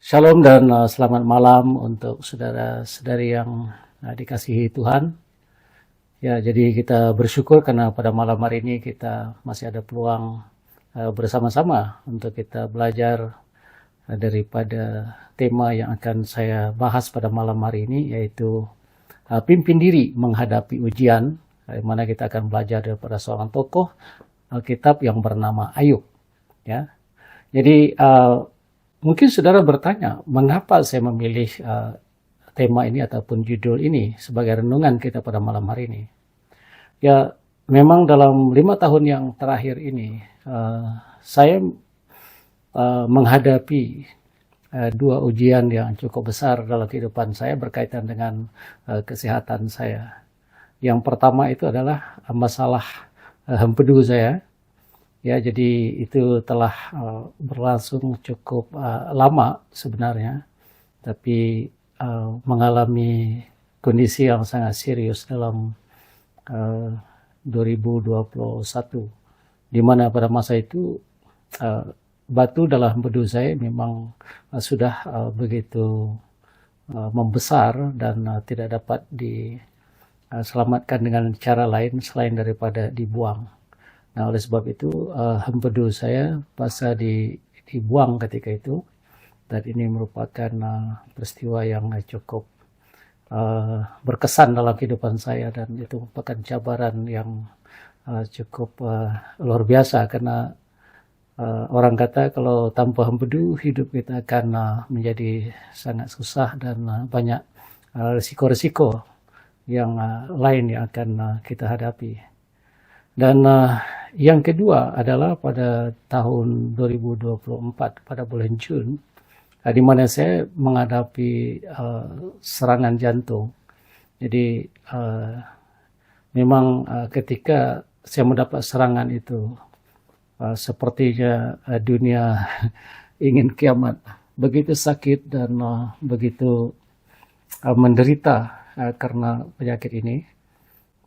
Shalom dan selamat malam untuk saudara-saudari yang dikasihi Tuhan. Ya, jadi kita bersyukur karena pada malam hari ini kita masih ada peluang bersama-sama untuk kita belajar daripada tema yang akan saya bahas pada malam hari ini, yaitu pimpin diri menghadapi ujian, di mana kita akan belajar daripada seorang tokoh Alkitab yang bernama Ayub. Ya, jadi mungkin saudara bertanya, mengapa saya memilih tema ini ataupun judul ini sebagai renungan kita pada malam hari ini. Ya, memang dalam 5 tahun yang terakhir ini, saya menghadapi dua ujian yang cukup besar dalam kehidupan saya berkaitan dengan kesehatan saya. Yang pertama itu adalah masalah empedu saya. Ya, jadi itu telah berlangsung cukup lama sebenarnya, tapi mengalami kondisi yang sangat serius dalam 2021, di mana pada masa itu batu dalam empedu saya memang sudah begitu membesar dan tidak dapat diselamatkan dengan cara lain selain daripada dibuang. Nah, oleh sebab itu empedu saya pasca dibuang ketika itu, dan ini merupakan peristiwa yang cukup berkesan dalam kehidupan saya, dan itu merupakan cabaran yang cukup luar biasa karena orang kata kalau tanpa empedu hidup kita akan menjadi sangat susah dan banyak risiko-risiko yang lain yang akan kita hadapi. Dan yang kedua adalah pada tahun 2024 pada bulan Jun, di mana saya menghadapi serangan jantung. Jadi memang ketika saya mendapat serangan itu, sepertinya dunia ingin kiamat. Begitu sakit dan begitu menderita karena penyakit ini.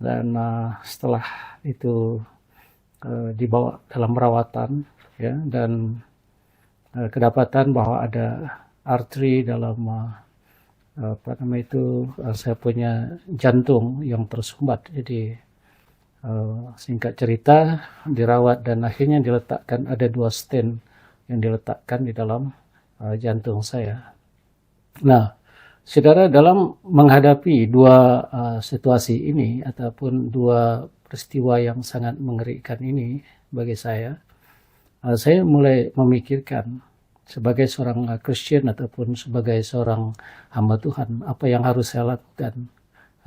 Dan setelah itu dibawa dalam perawatan, ya, dan kedapatan bahwa ada arteri dalam saya punya jantung yang tersumbat. Jadi singkat cerita dirawat dan akhirnya diletakkan, ada 2 stent yang diletakkan di dalam jantung saya. Nah, saudara, dalam menghadapi dua situasi ini ataupun dua peristiwa yang sangat mengerikan ini bagi saya mulai memikirkan sebagai seorang Kristen ataupun sebagai seorang hamba Tuhan, apa yang harus saya lakukan?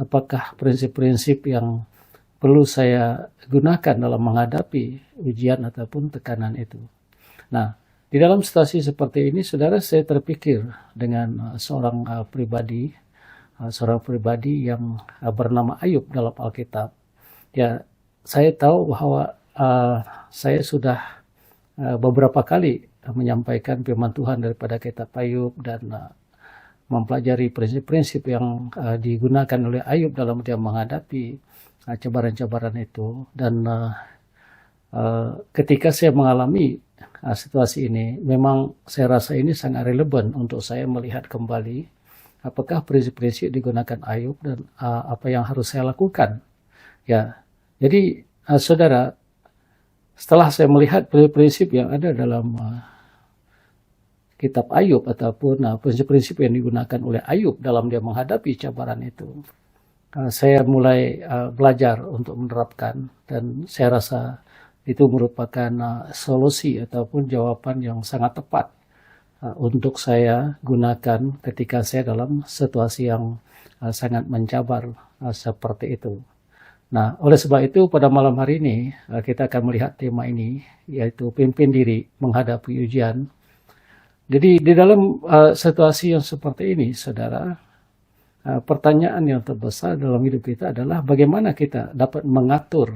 Apakah prinsip-prinsip yang perlu saya gunakan dalam menghadapi ujian ataupun tekanan itu? Nah, di dalam situasi seperti ini, saudara, saya terpikir dengan seorang pribadi yang bernama Ayub dalam Alkitab. Ya, saya tahu bahwa saya sudah beberapa kali menyampaikan firman Tuhan daripada kitab Ayub dan mempelajari prinsip-prinsip yang digunakan oleh Ayub dalam dia menghadapi cabaran-cabaran itu. Dan ketika saya mengalami situasi ini, memang saya rasa ini sangat relevan untuk saya melihat kembali apakah prinsip-prinsip digunakan Ayub dan apa yang harus saya lakukan. Ya, jadi saudara, setelah saya melihat prinsip-prinsip yang ada dalam kitab Ayub ataupun prinsip-prinsip yang digunakan oleh Ayub dalam dia menghadapi cabaran itu, saya mulai belajar untuk menerapkan, dan saya rasa itu merupakan solusi ataupun jawaban yang sangat tepat untuk saya gunakan ketika saya dalam situasi yang sangat mencabar seperti itu. Nah, oleh sebab itu pada malam hari ini kita akan melihat tema ini, yaitu pimpin diri menghadapi ujian. Jadi di dalam situasi yang seperti ini, saudara, pertanyaan yang terbesar dalam hidup kita adalah bagaimana kita dapat mengatur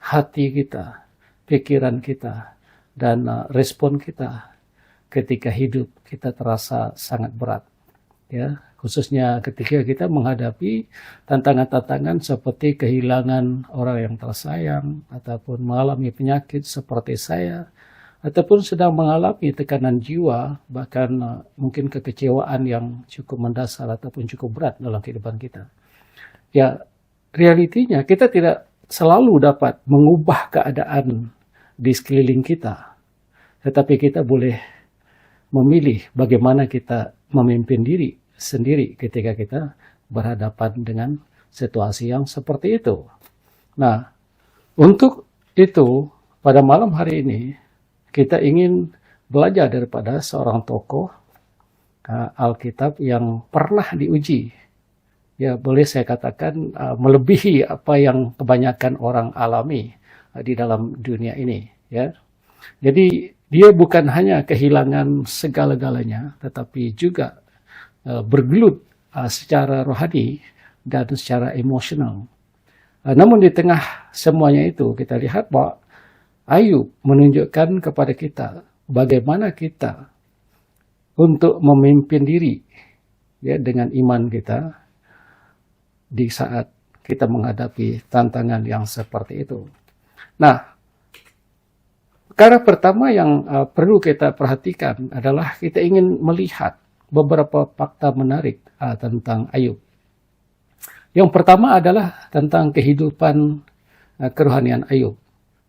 hati kita, pikiran kita, dan respon kita ketika hidup kita terasa sangat berat. Ya, khususnya ketika kita menghadapi tantangan-tantangan seperti kehilangan orang yang tersayang ataupun mengalami penyakit seperti saya, ataupun sedang mengalami tekanan jiwa, bahkan mungkin kekecewaan yang cukup mendasar ataupun cukup berat dalam kehidupan kita. Ya, realitinya kita tidak selalu dapat mengubah keadaan di sekeliling kita, tetapi kita boleh memilih bagaimana kita memimpin diri sendiri ketika kita berhadapan dengan situasi yang seperti itu. Nah, untuk itu pada malam hari ini kita ingin belajar daripada seorang tokoh Alkitab yang pernah diuji. Ya, boleh saya katakan melebihi apa yang kebanyakan orang alami di dalam dunia ini. Ya, jadi dia bukan hanya kehilangan segala-galanya, tetapi juga bergelut secara rohani dan secara emosional. Namun di tengah semuanya itu kita lihat bahwa Ayub menunjukkan kepada kita bagaimana kita untuk memimpin diri ya dengan iman kita di saat kita menghadapi tantangan yang seperti itu. Nah, perkara pertama yang perlu kita perhatikan adalah kita ingin melihat beberapa fakta menarik tentang Ayub. Yang pertama adalah tentang kehidupan kerohanian Ayub.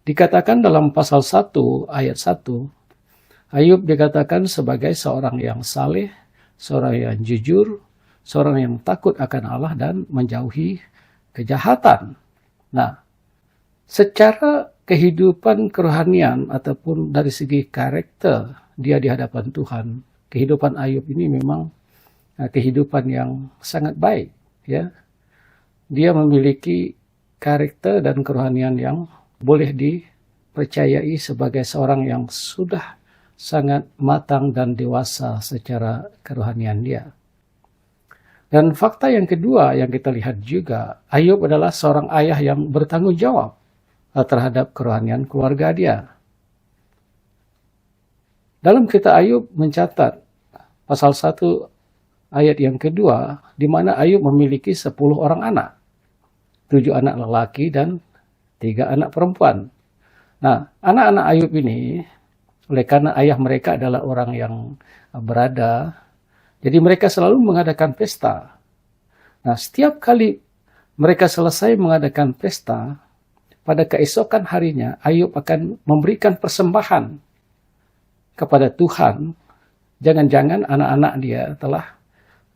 Dikatakan dalam pasal 1 ayat 1, Ayub dikatakan sebagai seorang yang saleh, seorang yang jujur, seorang yang takut akan Allah dan menjauhi kejahatan. Nah, secara kehidupan kerohanian ataupun dari segi karakter dia di hadapan Tuhan, kehidupan Ayub ini memang kehidupan yang sangat baik. Ya, dia memiliki karakter dan kerohanian yang boleh dipercayai sebagai seorang yang sudah sangat matang dan dewasa secara kerohanian dia. Dan fakta yang kedua yang kita lihat juga, Ayub adalah seorang ayah yang bertanggung jawab terhadap kerohanian keluarga dia. Dalam kitab Ayub mencatat pasal 1 ayat yang kedua, di mana Ayub memiliki 10 orang anak, 7 anak lelaki dan 3 anak perempuan. Nah, anak-anak Ayub ini, oleh karena ayah mereka adalah orang yang berada, jadi mereka selalu mengadakan pesta. Nah, setiap kali mereka selesai mengadakan pesta, pada keesokan harinya Ayub akan memberikan persembahan kepada Tuhan. Jangan-jangan anak-anak dia telah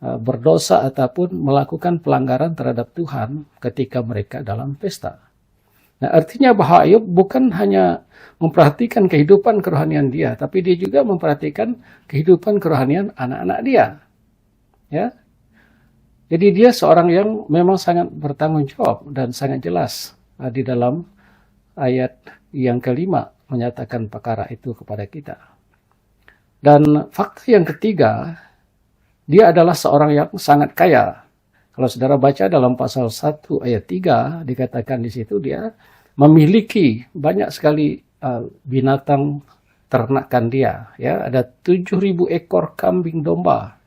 berdosa ataupun melakukan pelanggaran terhadap Tuhan ketika mereka dalam pesta. Nah, artinya bahwa Ayub bukan hanya memperhatikan kehidupan kerohanian dia, tapi dia juga memperhatikan kehidupan kerohanian anak-anak dia. Ya, jadi dia seorang yang memang sangat bertanggung jawab dan sangat jelas di dalam ayat yang kelima menyatakan perkara itu kepada kita. Dan fakta yang ketiga, dia adalah seorang yang sangat kaya. Kalau saudara baca dalam pasal 1 ayat 3, dikatakan di situ dia memiliki banyak sekali binatang ternakan dia. Ya, ada 7.000 ekor kambing domba,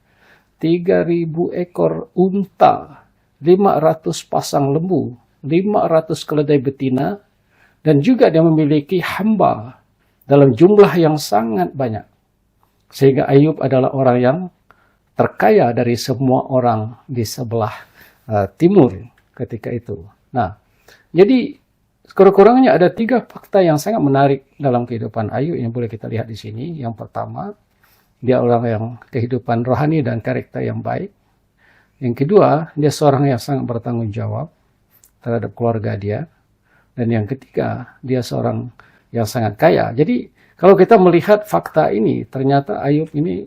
3.000 ekor unta, 500 pasang lembu, 500 keledai betina, dan juga dia memiliki hamba dalam jumlah yang sangat banyak. Sehingga Ayub adalah orang yang terkaya dari semua orang di sebelah timur ketika itu. Nah, jadi kurang-kurangnya ada 3 fakta yang sangat menarik dalam kehidupan Ayub yang boleh kita lihat di sini. Yang pertama, dia orang yang kehidupan rohani dan karakter yang baik. Yang kedua, dia seorang yang sangat bertanggung jawab terhadap keluarga dia. Dan yang ketiga, dia seorang yang sangat kaya. Jadi, kalau kita melihat fakta ini, ternyata Ayub ini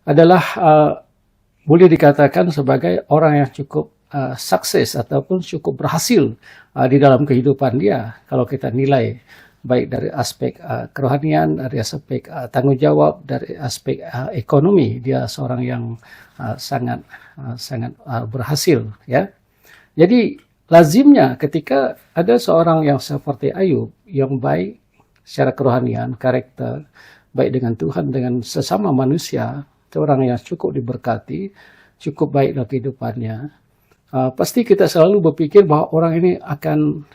adalah boleh dikatakan sebagai orang yang cukup sukses ataupun cukup berhasil di dalam kehidupan dia. Kalau kita nilai baik dari aspek kerohanian, dari aspek tanggung jawab, dari aspek ekonomi, dia seorang yang sangat berhasil. Ya, jadi lazimnya ketika ada seorang yang seperti Ayub yang baik secara kerohanian, karakter, baik dengan Tuhan, dengan sesama manusia, orang yang cukup diberkati, cukup baik dalam kehidupannya, pasti kita selalu berpikir bahwa orang ini akan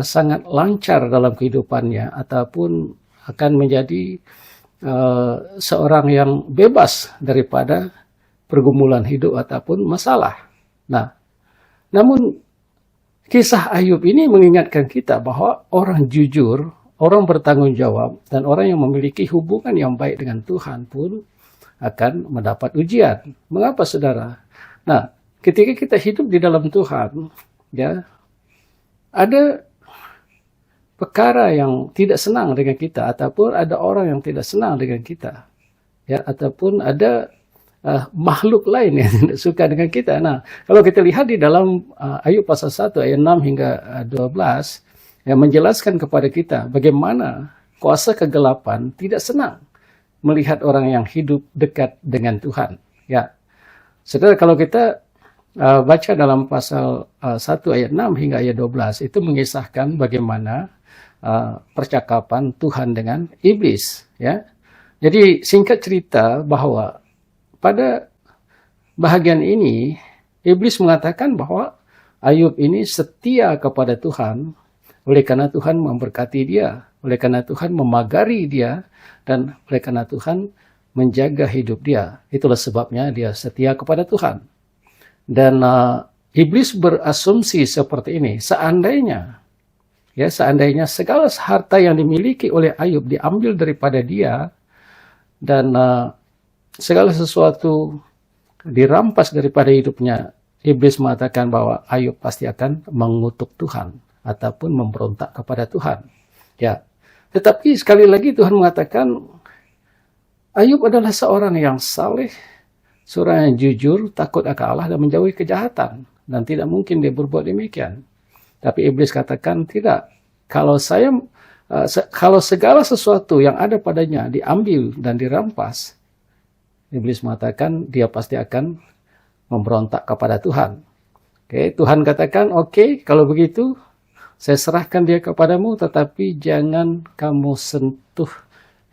sangat lancar dalam kehidupannya, ataupun akan menjadi seorang yang bebas daripada pergumulan hidup ataupun masalah. Nah, namun kisah Ayub ini mengingatkan kita bahwa orang jujur, orang bertanggung jawab, dan orang yang memiliki hubungan yang baik dengan Tuhan pun akan mendapat ujian. Mengapa, saudara? Nah, ketika kita hidup di dalam Tuhan, ya, ada perkara yang tidak senang dengan kita, ataupun ada orang yang tidak senang dengan kita, ya, ataupun ada makhluk lain yang tidak suka dengan kita. Nah, kalau kita lihat di dalam Ayub pasal 1 ayat 6 hingga 12, yang menjelaskan kepada kita bagaimana kuasa kegelapan tidak senang melihat orang yang hidup dekat dengan Tuhan. Ya, saudara, kalau kita baca dalam pasal 1 ayat 6 hingga ayat 12, itu mengisahkan bagaimana percakapan Tuhan dengan iblis. Ya, jadi singkat cerita bahwa pada bahagian ini, iblis mengatakan bahwa Ayub ini setia kepada Tuhan, oleh karena Tuhan memberkati dia, oleh karena Tuhan memagari dia, dan oleh karena Tuhan menjaga hidup dia. Itulah sebabnya dia setia kepada Tuhan. Dan iblis berasumsi seperti ini, seandainya segala harta yang dimiliki oleh Ayub diambil daripada dia, dan segala sesuatu dirampas daripada hidupnya, iblis mengatakan bahwa Ayub pasti akan mengutuk Tuhan ataupun memberontak kepada Tuhan. Ya, tetapi sekali lagi Tuhan mengatakan Ayub adalah seorang yang saleh, seorang yang jujur, takut akan Allah dan menjauhi kejahatan, dan tidak mungkin dia berbuat demikian. Tapi iblis katakan tidak. Kalau segala sesuatu yang ada padanya diambil dan dirampas, iblis mengatakan dia pasti akan memberontak kepada Tuhan. Oke, Tuhan katakan, oke, kalau begitu saya serahkan dia kepadamu, tetapi jangan kamu sentuh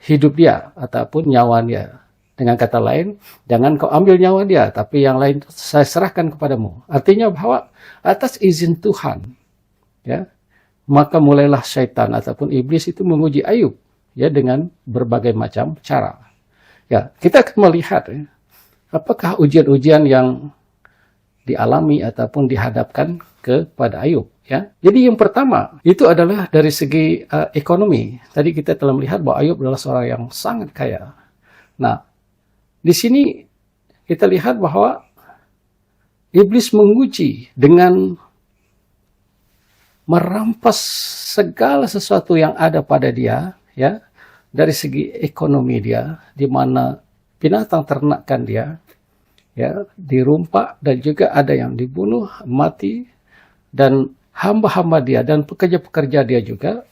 hidup dia ataupun nyawa dia. Dengan kata lain, jangan kau ambil nyawa dia, tapi yang lain saya serahkan kepadamu. Artinya bahwa atas izin Tuhan, ya, maka mulailah syaitan ataupun iblis itu menguji Ayub, ya, dengan berbagai macam cara. Ya, kita akan melihat, ya, apakah ujian-ujian yang dialami ataupun dihadapkan kepada Ayub. Ya, jadi yang pertama itu adalah dari segi ekonomi. Tadi kita telah melihat bahwa Ayub adalah seorang yang sangat kaya. Nah, di sini kita lihat bahwa iblis menguji dengan merampas segala sesuatu yang ada pada dia, ya. Dari segi ekonomi dia, di mana binatang ternakan dia, ya, dirumpak, dan juga ada yang dibunuh, mati, dan hamba-hamba dia dan pekerja-pekerja dia juga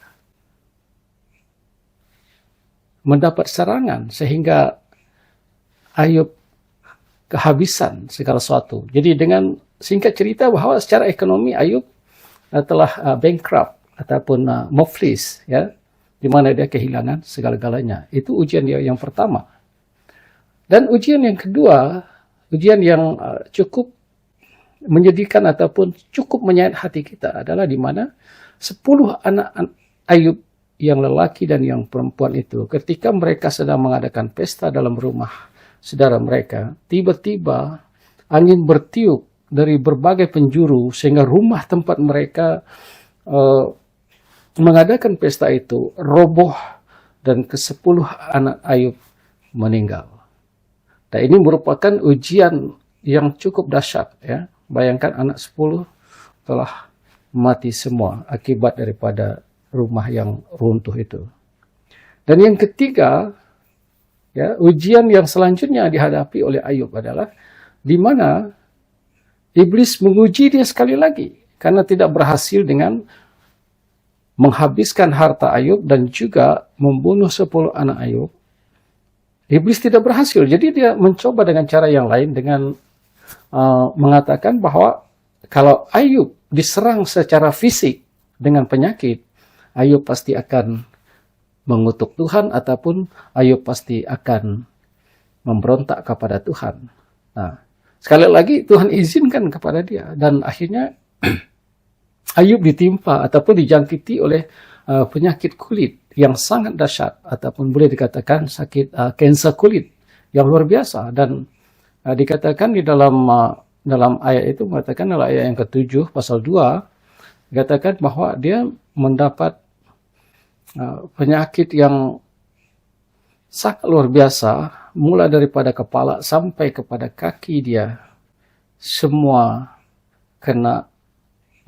mendapat serangan, sehingga Ayub kehabisan segala sesuatu. Jadi dengan singkat cerita bahwa secara ekonomi Ayub telah bankrupt ataupun muflis, ya, di mana dia kehilangan segala-galanya. Itu ujian dia yang pertama. Dan ujian yang kedua, ujian yang cukup menyedihkan ataupun cukup menyayat hati kita adalah di mana 10 anak Ayub yang lelaki dan yang perempuan itu, ketika mereka sedang mengadakan pesta dalam rumah saudara mereka, tiba-tiba angin bertiup dari berbagai penjuru sehingga rumah tempat mereka mengadakan pesta itu roboh, dan ke-10 anak Ayub meninggal. Dan ini merupakan ujian yang cukup dahsyat, ya. Bayangkan anak 10 telah mati semua akibat daripada rumah yang runtuh itu. Dan yang ketiga, ya, ujian yang selanjutnya dihadapi oleh Ayub adalah di mana iblis menguji dia sekali lagi karena tidak berhasil dengan menghabiskan harta Ayub dan juga membunuh 10 anak Ayub. Iblis tidak berhasil, jadi dia mencoba dengan cara yang lain dengan mengatakan bahwa kalau Ayub diserang secara fisik dengan penyakit, Ayub pasti akan mengutuk Tuhan ataupun Ayub pasti akan memberontak kepada Tuhan. Nah, sekali lagi Tuhan izinkan kepada dia, dan akhirnya Ayub ditimpa ataupun dijangkiti oleh penyakit kulit yang sangat dahsyat ataupun boleh dikatakan sakit kanser kulit yang luar biasa. Dan dikatakan di dalam ayat itu mengatakan dalam ayat yang ke-7 pasal 2 dikatakan bahwa dia mendapat penyakit yang sangat luar biasa, mulai daripada kepala sampai kepada kaki dia semua kena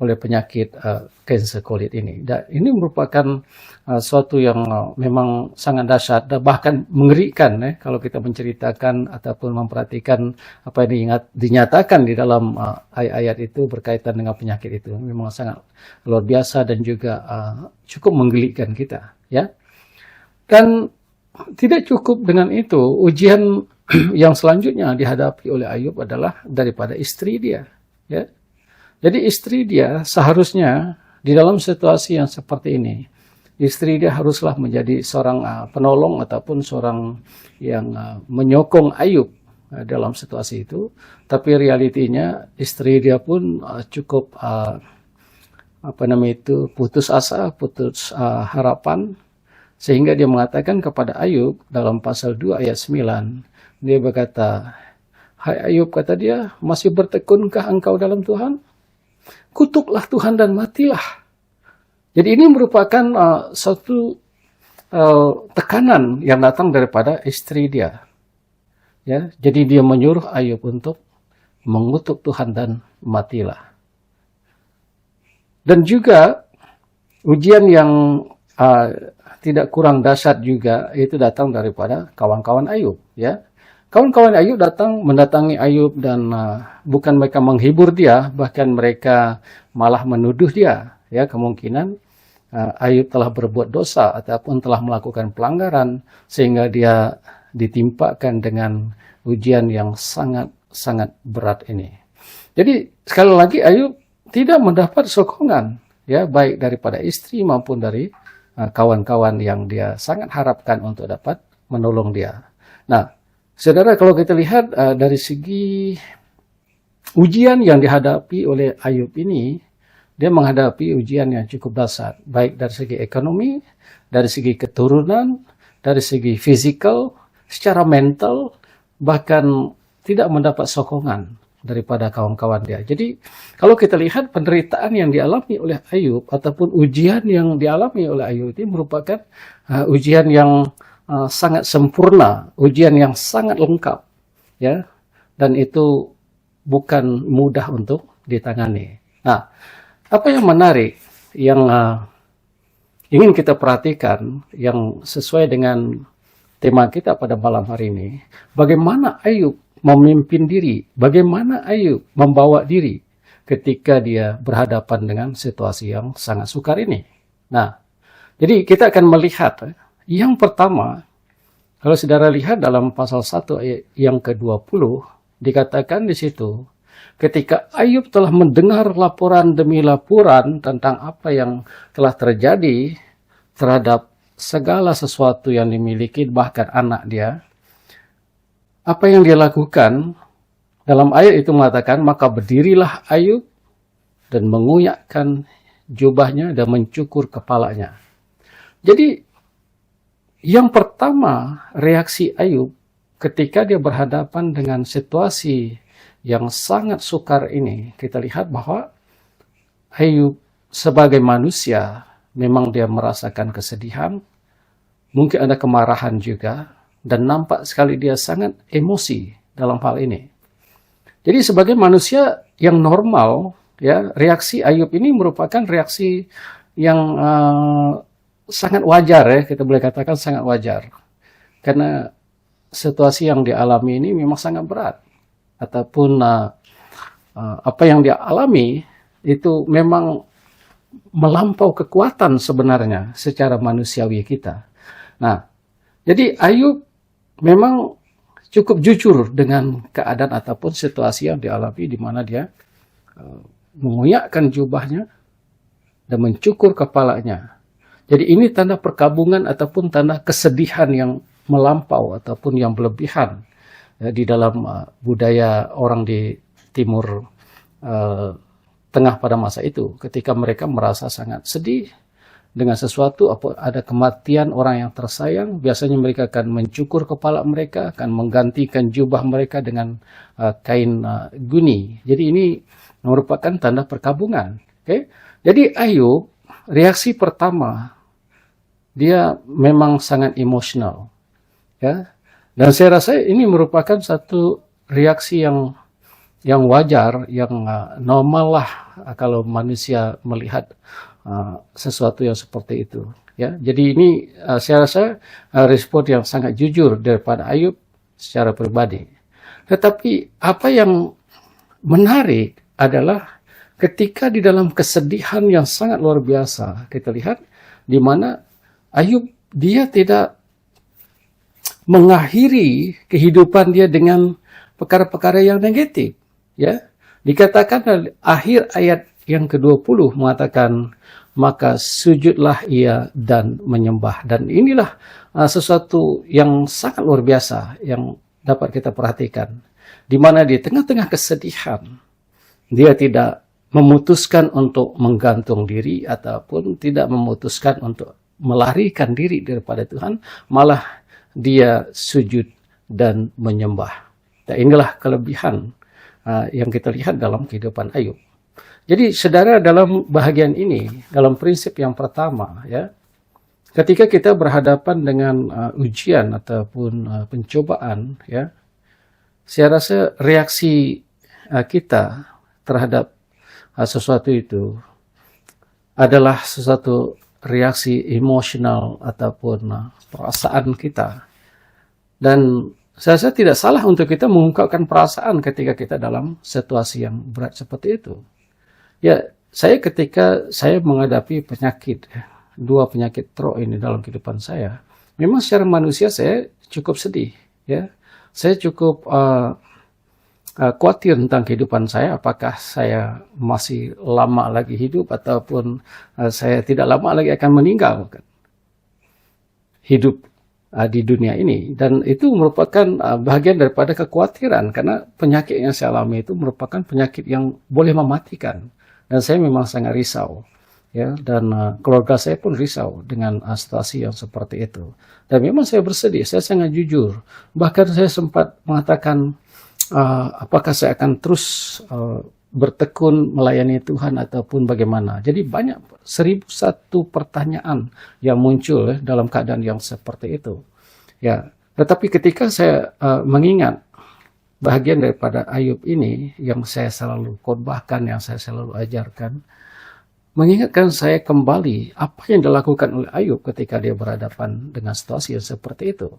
oleh penyakit kanser kulit ini. Dan ini merupakan suatu yang memang sangat dahsyat dan bahkan mengerikan kalau kita menceritakan ataupun memperhatikan apa yang dinyatakan di dalam ayat-ayat itu berkaitan dengan penyakit itu. Memang sangat luar biasa dan juga cukup menggelikan kita, ya. Dan tidak cukup dengan itu, ujian yang selanjutnya dihadapi oleh Ayub adalah daripada istri dia, ya. Jadi istri dia seharusnya di dalam situasi yang seperti ini, istri dia haruslah menjadi seorang penolong ataupun seorang yang menyokong Ayub dalam situasi itu. Tapi realitinya istri dia pun cukup putus asa, putus harapan, sehingga dia mengatakan kepada Ayub dalam pasal 2 ayat 9, dia berkata, "Hai Ayub," kata dia, "masih bertekunkah engkau dalam Tuhan? Kutuklah Tuhan dan matilah." Jadi ini merupakan satu tekanan yang datang daripada istri dia. Ya, jadi dia menyuruh Ayub untuk mengutuk Tuhan dan matilah. Dan juga ujian yang tidak kurang dahsyat juga itu datang daripada kawan-kawan Ayub. Ya, kawan-kawan Ayub mendatangi Ayub dan bukan mereka menghibur dia, bahkan mereka malah menuduh dia. Ya, kemungkinan Ayub telah berbuat dosa ataupun telah melakukan pelanggaran sehingga dia ditimpakan dengan ujian yang sangat berat ini. Jadi sekali lagi Ayub tidak mendapat sokongan, ya, baik daripada istri maupun dari kawan-kawan yang dia sangat harapkan untuk dapat menolong dia. Nah, saudara, kalau kita lihat dari segi ujian yang dihadapi oleh Ayub ini, dia menghadapi ujian yang cukup dahsyat, baik dari segi ekonomi, dari segi keturunan, dari segi fisikal, secara mental, bahkan tidak mendapat sokongan daripada kawan-kawan dia. Jadi, kalau kita lihat penderitaan yang dialami oleh Ayub ataupun ujian yang dialami oleh Ayub ini merupakan ujian yang sangat sempurna, ujian yang sangat lengkap, ya, dan itu bukan mudah untuk ditangani. Nah, apa yang menarik yang ingin kita perhatikan yang sesuai dengan tema kita pada malam hari ini, bagaimana Ayub memimpin diri, bagaimana Ayub membawa diri ketika dia berhadapan dengan situasi yang sangat sukar ini. Nah, jadi kita akan melihat yang pertama, kalau saudara lihat dalam pasal 1 ayat yang ke-20, dikatakan di situ, ketika Ayub telah mendengar laporan demi laporan tentang apa yang telah terjadi terhadap segala sesuatu yang dimiliki, bahkan anak dia, apa yang dia lakukan dalam ayat itu mengatakan, maka berdirilah Ayub dan mengoyakkan jubahnya dan mencukur kepalanya. Jadi yang pertama reaksi Ayub ketika dia berhadapan dengan situasi yang sangat sukar ini, kita lihat bahwa Ayub sebagai manusia memang dia merasakan kesedihan, mungkin ada kemarahan juga, dan nampak sekali dia sangat emosi dalam hal ini. Jadi sebagai manusia yang normal, ya, reaksi Ayub ini merupakan reaksi yang sangat wajar, ya, kita boleh katakan sangat wajar. Karena situasi yang dialami ini memang sangat berat. Ataupun apa yang dia alami itu memang melampau kekuatan sebenarnya secara manusiawi kita. Nah, jadi Ayub memang cukup jujur dengan keadaan ataupun situasi yang dialami, di mana dia mengoyakkan jubahnya dan mencukur kepalanya. Jadi ini tanda perkabungan ataupun tanda kesedihan yang melampau ataupun yang berlebihan di dalam budaya orang di Timur Tengah pada masa itu, ketika mereka merasa sangat sedih dengan sesuatu, ada kematian orang yang tersayang, biasanya mereka akan mencukur kepala mereka, akan menggantikan jubah mereka dengan kain guni. Jadi ini merupakan tanda perkabungan. Okay? Jadi Ayub, reaksi pertama, dia memang sangat emosional. Ya? Dan saya rasa ini merupakan satu reaksi yang wajar, yang normal lah kalau manusia melihat sesuatu yang seperti itu. Ya, jadi ini saya rasa respon yang sangat jujur daripada Ayub secara pribadi. Tetapi apa yang menarik adalah ketika di dalam kesedihan yang sangat luar biasa, kita lihat di mana Ayub dia tidak mengakhiri kehidupan dia dengan perkara-perkara yang negatif. Ya, dikatakan akhir ayat yang ke-20 mengatakan, maka sujudlah ia dan menyembah. Dan inilah sesuatu yang sangat luar biasa yang dapat kita perhatikan. Di mana di tengah-tengah kesedihan, dia tidak memutuskan untuk menggantung diri ataupun tidak memutuskan untuk melarikan diri daripada Tuhan, malah dia sujud dan menyembah. Dan inilah kelebihan yang kita lihat dalam kehidupan Ayub. Jadi saudara, dalam bahagian ini, dalam prinsip yang pertama, ya, ketika kita berhadapan dengan ujian ataupun pencobaan, ya, saya rasa reaksi kita terhadap sesuatu itu adalah sesuatu reaksi emosional ataupun perasaan kita. Dan saya rasa tidak salah untuk kita mengungkapkan perasaan ketika kita dalam situasi yang berat seperti itu. Ya, ketika saya menghadapi penyakit, 2 penyakit stroke ini dalam kehidupan saya, memang secara manusia saya cukup sedih. Ya, saya cukup khawatir tentang kehidupan saya, apakah saya masih lama lagi hidup ataupun saya tidak lama lagi akan meninggal. Hidup di dunia ini. Dan itu merupakan bahagian daripada kekhawatiran, karena penyakit yang saya alami itu merupakan penyakit yang boleh mematikan. Dan saya memang sangat risau. Ya, dan keluarga saya pun risau dengan situasi yang seperti itu. Dan memang saya bersedih, saya sangat jujur. Bahkan saya sempat mengatakan, apakah saya akan terus bertekun melayani Tuhan ataupun bagaimana. Jadi banyak 1001 pertanyaan yang muncul dalam keadaan yang seperti itu. Ya, tetapi ketika saya mengingat bahagian daripada Ayub ini yang saya selalu khotbahkan, yang saya selalu ajarkan, mengingatkan saya kembali apa yang dilakukan oleh Ayub ketika dia berhadapan dengan situasi yang seperti itu.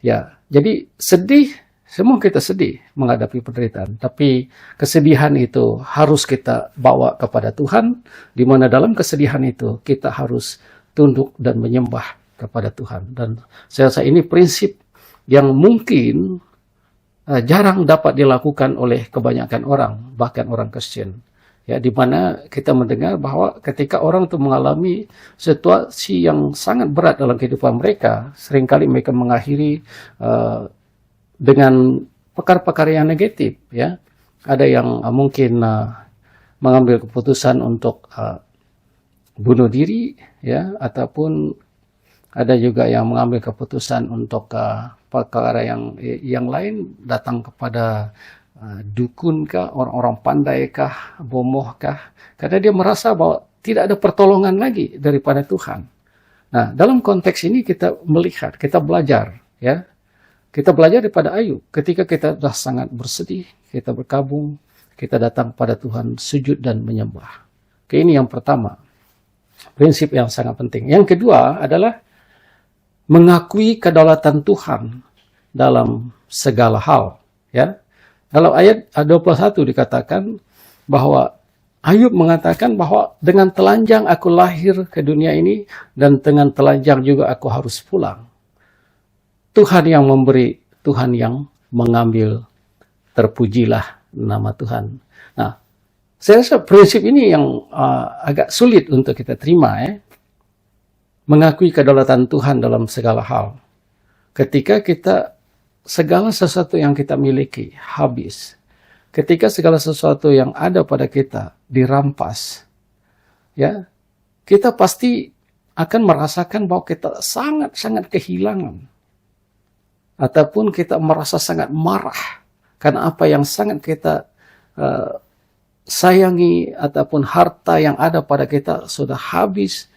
Ya, jadi sedih. Semua kita sedih menghadapi penderitaan, tapi kesedihan itu harus kita bawa kepada Tuhan, di mana dalam kesedihan itu kita harus tunduk dan menyembah kepada Tuhan. Dan saya rasa ini prinsip yang mungkin jarang dapat dilakukan oleh kebanyakan orang, bahkan orang Kristen. Ya, di mana kita mendengar bahwa ketika orang itu mengalami situasi yang sangat berat dalam kehidupan mereka, seringkali mereka mengakhiri dengan perkara-perkara yang negatif, ya. Ada yang mungkin mengambil keputusan untuk bunuh diri, ya, ataupun ada juga yang mengambil keputusan untuk perkara yang lain, datang kepada dukun kah, orang-orang pandai kah, bomoh kah, karena dia merasa bahwa tidak ada pertolongan lagi daripada Tuhan. Nah, dalam konteks ini kita melihat, kita belajar, ya. Kita belajar daripada Ayub. Ketika kita sudah sangat bersedih, kita berkabung, kita datang pada Tuhan, sujud dan menyembah. Oke, ini yang pertama. Prinsip yang sangat penting. Yang kedua adalah mengakui kedaulatan Tuhan dalam segala hal. Ya. Dalam ayat 21 dikatakan bahwa Ayub mengatakan bahwa dengan telanjang aku lahir ke dunia ini dan dengan telanjang juga aku harus pulang. Tuhan yang memberi, Tuhan yang mengambil, terpujilah nama Tuhan. Nah, saya rasa prinsip ini yang agak sulit untuk kita terima, ya. Mengakui kedaulatan Tuhan dalam segala hal. Ketika kita, segala sesuatu yang kita miliki habis. Ketika segala sesuatu yang ada pada kita dirampas, ya, kita pasti akan merasakan bahwa kita sangat-sangat kehilangan. Ataupun kita merasa sangat marah karena apa yang sangat kita sayangi ataupun harta yang ada pada kita sudah habis,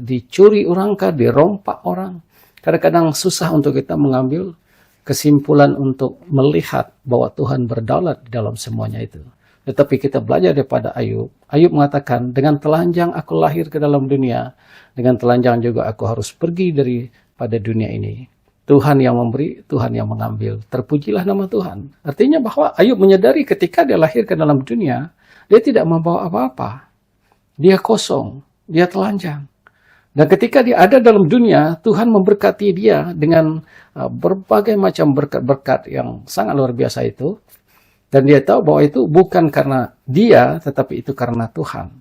dicuri orang kah, dirompak orang. Kadang-kadang susah untuk kita mengambil kesimpulan untuk melihat bahwa Tuhan berdaulat di dalam semuanya itu. Tetapi kita belajar daripada Ayub. Ayub mengatakan, dengan telanjang aku lahir ke dalam dunia, dengan telanjang juga aku harus pergi daripada dunia ini. Tuhan yang memberi, Tuhan yang mengambil. Terpujilah nama Tuhan. Artinya bahwa Ayub menyadari ketika dia lahir ke dalam dunia, dia tidak membawa apa-apa. Dia kosong, dia telanjang. Dan ketika dia ada dalam dunia, Tuhan memberkati dia dengan berbagai macam berkat-berkat yang sangat luar biasa itu. Dan dia tahu bahwa itu bukan karena dia, tetapi itu karena Tuhan.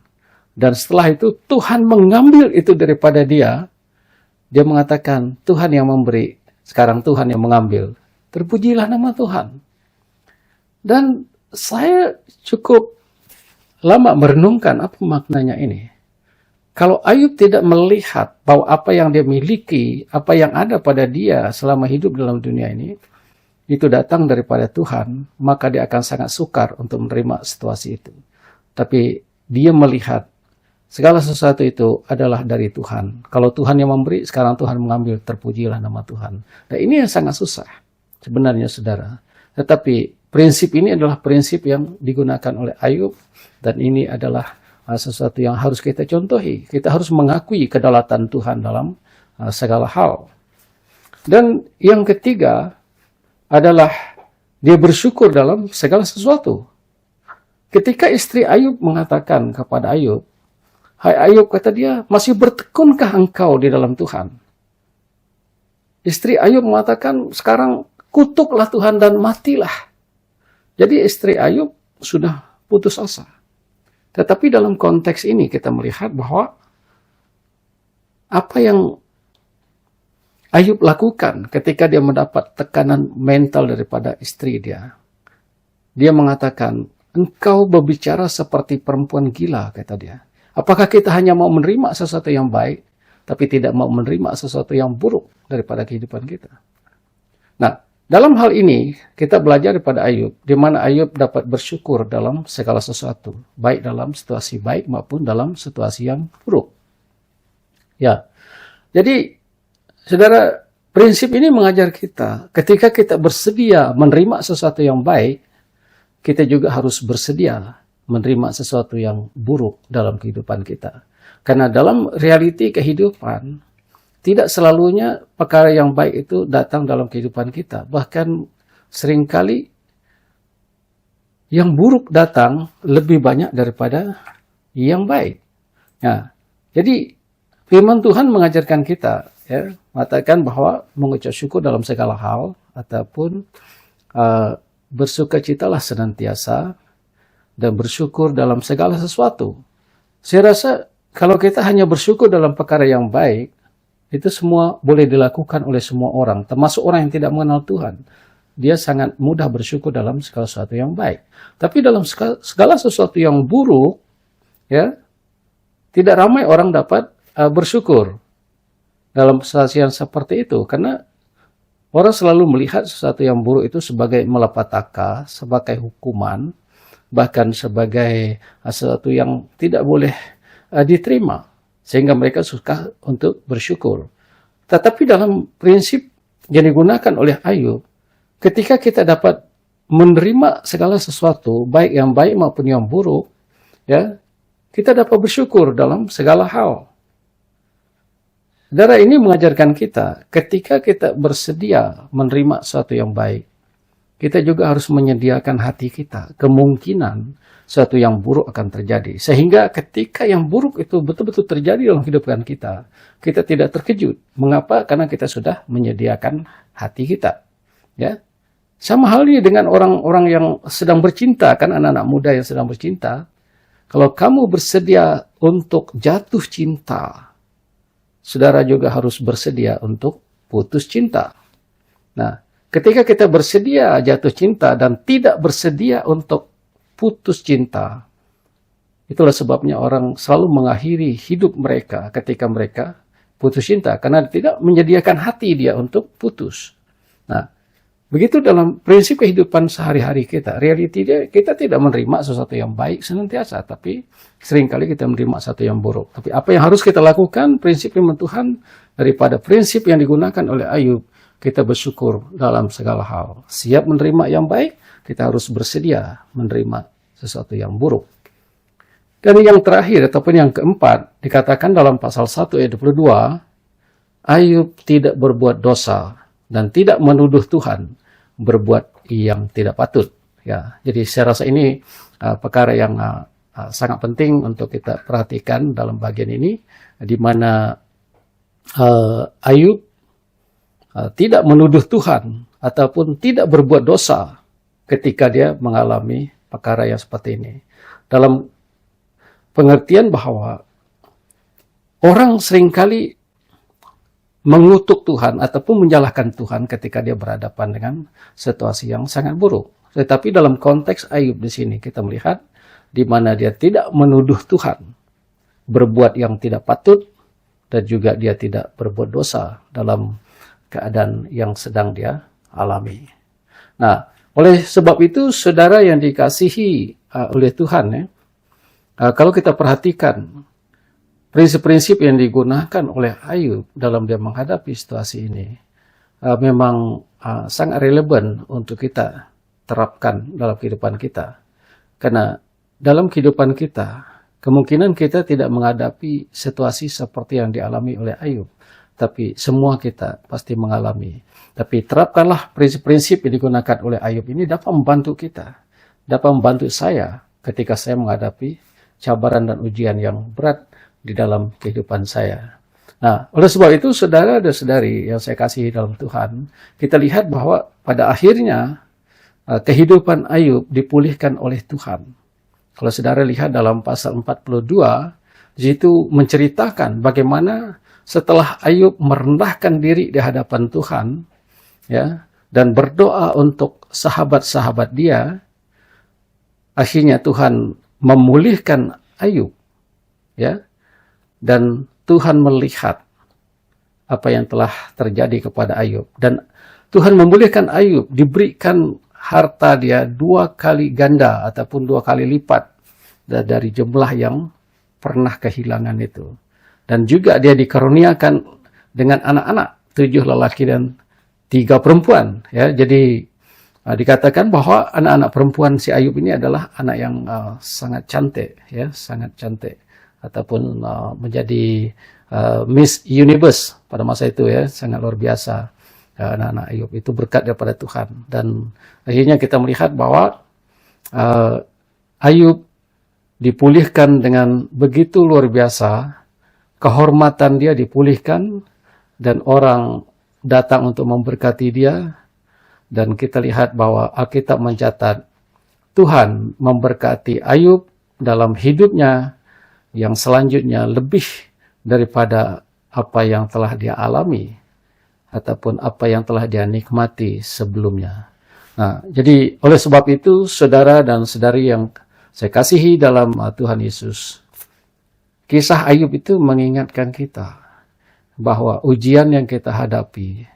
Dan setelah itu Tuhan mengambil itu daripada dia. Dia mengatakan, Tuhan yang memberi, sekarang Tuhan yang mengambil. Terpujilah nama Tuhan. Dan saya cukup lama merenungkan apa maknanya ini. Kalau Ayub tidak melihat bahwa apa yang dia miliki, apa yang ada pada dia selama hidup dalam dunia ini, itu datang daripada Tuhan, maka dia akan sangat sukar untuk menerima situasi itu. Tapi dia melihat segala sesuatu itu adalah dari Tuhan. Kalau Tuhan yang memberi, sekarang Tuhan mengambil, terpujilah nama Tuhan. Dan ini yang sangat susah sebenarnya, saudara. Tetapi prinsip ini adalah prinsip yang digunakan oleh Ayub, dan ini adalah sesuatu yang harus kita contohi. Kita harus mengakui kedaulatan Tuhan dalam segala hal. Dan yang ketiga adalah dia bersyukur dalam segala sesuatu. Ketika istri Ayub mengatakan kepada Ayub, hai Ayub, kata dia, masih bertekunkah engkau di dalam Tuhan? Istri Ayub mengatakan, sekarang kutuklah Tuhan dan matilah. Jadi istri Ayub sudah putus asa. Tetapi dalam konteks ini kita melihat bahwa apa yang Ayub lakukan ketika dia mendapat tekanan mental daripada istri dia. Dia mengatakan, engkau berbicara seperti perempuan gila, kata dia. Apakah kita hanya mau menerima sesuatu yang baik, tapi tidak mau menerima sesuatu yang buruk daripada kehidupan kita? Nah, dalam hal ini, kita belajar daripada Ayub, di mana Ayub dapat bersyukur dalam segala sesuatu, baik dalam situasi baik maupun dalam situasi yang buruk. Ya, jadi, saudara, prinsip ini mengajar kita, ketika kita bersedia menerima sesuatu yang baik, kita juga harus bersedia menerima sesuatu yang buruk dalam kehidupan kita. Karena dalam realiti kehidupan, tidak selalunya perkara yang baik itu datang dalam kehidupan kita. Bahkan seringkali yang buruk datang lebih banyak daripada yang baik. Nah, jadi firman Tuhan mengajarkan kita, ya, mengatakan bahwa mengucap syukur dalam segala hal, ataupun bersukacitalah senantiasa, dan bersyukur dalam segala sesuatu. Saya rasa kalau kita hanya bersyukur dalam perkara yang baik, itu semua boleh dilakukan oleh semua orang, termasuk orang yang tidak mengenal Tuhan. Dia sangat mudah bersyukur dalam segala sesuatu yang baik. Tapi dalam segala sesuatu yang buruk, ya, tidak ramai orang dapat bersyukur dalam situasi yang seperti itu. Karena orang selalu melihat sesuatu yang buruk itu sebagai malapetaka, sebagai hukuman, bahkan sebagai sesuatu yang tidak boleh diterima. Sehingga mereka suka untuk bersyukur. Tetapi dalam prinsip yang digunakan oleh Ayub, ketika kita dapat menerima segala sesuatu, baik yang baik maupun yang buruk, ya, kita dapat bersyukur dalam segala hal. Saudara, ini mengajarkan kita, ketika kita bersedia menerima sesuatu yang baik, kita juga harus menyediakan hati kita. Kemungkinan sesuatu yang buruk akan terjadi. Sehingga ketika yang buruk itu betul-betul terjadi dalam kehidupan kita, kita tidak terkejut. Mengapa? Karena kita sudah menyediakan hati kita. Ya, sama halnya dengan orang-orang yang sedang bercinta, kan anak-anak muda yang sedang bercinta. Kalau kamu bersedia untuk jatuh cinta, saudara juga harus bersedia untuk putus cinta. Nah, ketika kita bersedia jatuh cinta dan tidak bersedia untuk putus cinta, itulah sebabnya orang selalu mengakhiri hidup mereka ketika mereka putus cinta karena tidak menyediakan hati dia untuk putus. Nah, begitu dalam prinsip kehidupan sehari-hari kita, realiti dia, kita tidak menerima sesuatu yang baik senantiasa, tapi seringkali kita menerima sesuatu yang buruk. Tapi apa yang harus kita lakukan, prinsip firman Tuhan, daripada prinsip yang digunakan oleh Ayub, kita bersyukur dalam segala hal. Siap menerima yang baik, kita harus bersedia menerima sesuatu yang buruk. Dan yang terakhir, ataupun yang keempat, dikatakan dalam pasal 1 ayat 22, Ayub tidak berbuat dosa dan tidak menuduh Tuhan berbuat yang tidak patut. Ya, jadi saya rasa ini perkara yang sangat penting untuk kita perhatikan dalam bagian ini, di mana Ayub tidak menuduh Tuhan ataupun tidak berbuat dosa ketika dia mengalami perkara yang seperti ini. Dalam pengertian bahwa orang seringkali mengutuk Tuhan ataupun menyalahkan Tuhan ketika dia berhadapan dengan situasi yang sangat buruk. Tetapi dalam konteks Ayub di sini kita melihat di mana dia tidak menuduh Tuhan berbuat yang tidak patut dan juga dia tidak berbuat dosa dalam keadaan yang sedang dia alami. Nah, oleh sebab itu saudara yang dikasihi oleh Tuhan, ya, kalau kita perhatikan prinsip-prinsip yang digunakan oleh Ayub dalam dia menghadapi situasi ini memang sangat relevan untuk kita terapkan dalam kehidupan kita. Karena dalam kehidupan kita, kemungkinan kita tidak menghadapi situasi seperti yang dialami oleh Ayub. Tapi semua kita pasti mengalami. Tapi terapkanlah prinsip-prinsip yang digunakan oleh Ayub ini dapat membantu kita. Dapat membantu saya ketika saya menghadapi cabaran dan ujian yang berat di dalam kehidupan saya. Nah, oleh sebab itu, saudara dan saudari yang saya kasihi dalam Tuhan, kita lihat bahwa pada akhirnya kehidupan Ayub dipulihkan oleh Tuhan. Kalau saudara lihat dalam pasal 42, di situ menceritakan bagaimana setelah Ayub merendahkan diri di hadapan Tuhan, ya, dan berdoa untuk sahabat-sahabat dia, akhirnya Tuhan memulihkan Ayub, ya. Dan Tuhan melihat apa yang telah terjadi kepada Ayub. Dan Tuhan memulihkan Ayub, diberikan harta dia 2 kali ganda ataupun 2 kali lipat dari jumlah yang pernah kehilangan itu. Dan juga dia dikaruniakan dengan anak-anak, 7 lelaki dan 3 perempuan. Ya, jadi dikatakan bahwa anak-anak perempuan si Ayub ini adalah anak yang sangat cantik, ya, sangat cantik. Ataupun menjadi Miss Universe pada masa itu, ya, sangat luar biasa anak-anak Ayub itu berkat daripada Tuhan. Dan akhirnya kita melihat bahwa Ayub dipulihkan dengan begitu luar biasa, kehormatan dia dipulihkan dan orang datang untuk memberkati dia. Dan kita lihat bahwa Alkitab mencatat Tuhan memberkati Ayub dalam hidupnya yang selanjutnya lebih daripada apa yang telah dia alami ataupun apa yang telah dia nikmati sebelumnya. Nah, jadi oleh sebab itu, saudara dan saudari yang saya kasihi dalam Tuhan Yesus, kisah Ayub itu mengingatkan kita bahwa ujian yang kita hadapi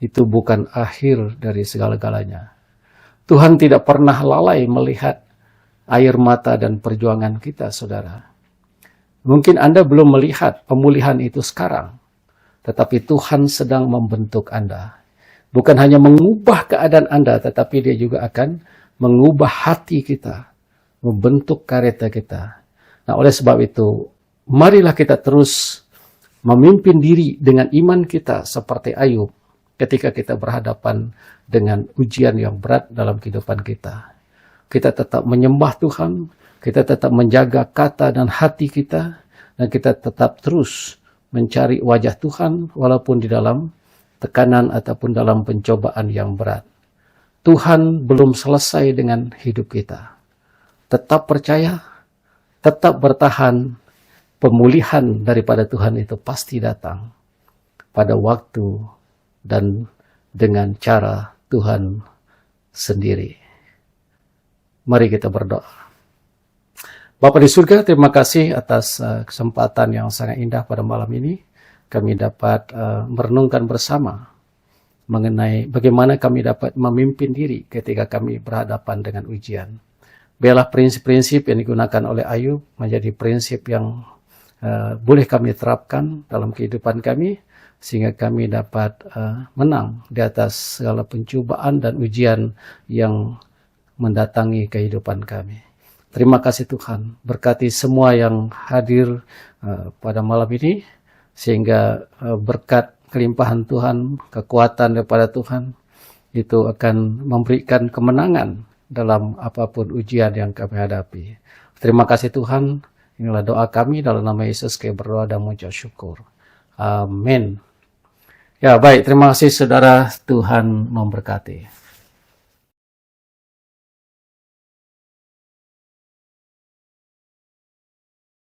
itu bukan akhir dari segala-galanya. Tuhan tidak pernah lalai melihat air mata dan perjuangan kita, saudara. Mungkin Anda belum melihat pemulihan itu sekarang, tetapi Tuhan sedang membentuk Anda. Bukan hanya mengubah keadaan Anda, tetapi dia juga akan mengubah hati kita, membentuk karakter kita. Nah, oleh sebab itu, marilah kita terus memimpin diri dengan iman kita seperti Ayub ketika kita berhadapan dengan ujian yang berat dalam kehidupan kita. Kita tetap menyembah Tuhan, kita tetap menjaga kata dan hati kita, dan kita tetap terus mencari wajah Tuhan walaupun di dalam tekanan ataupun dalam pencobaan yang berat. Tuhan belum selesai dengan hidup kita. Tetap percaya, tetap bertahan, pemulihan daripada Tuhan itu pasti datang pada waktu dan dengan cara Tuhan sendiri. Mari kita berdoa. Bapa di surga, terima kasih atas kesempatan yang sangat indah pada malam ini. kami dapat merenungkan bersama mengenai bagaimana kami dapat memimpin diri ketika kami berhadapan dengan ujian. Biarlah prinsip-prinsip yang digunakan oleh Ayub menjadi prinsip yang boleh kami terapkan dalam kehidupan kami, sehingga kami dapat menang di atas segala pencobaan dan ujian yang mendatangi kehidupan kami. Terima kasih Tuhan, berkati semua yang hadir pada malam ini, sehingga berkat kelimpahan Tuhan, kekuatan daripada Tuhan, itu akan memberikan kemenangan dalam apapun ujian yang kami hadapi. Terima kasih Tuhan, inilah doa kami dalam nama Yesus kami berdoa dan mengucap syukur. Amin. Ya baik, terima kasih saudara, Tuhan memberkati.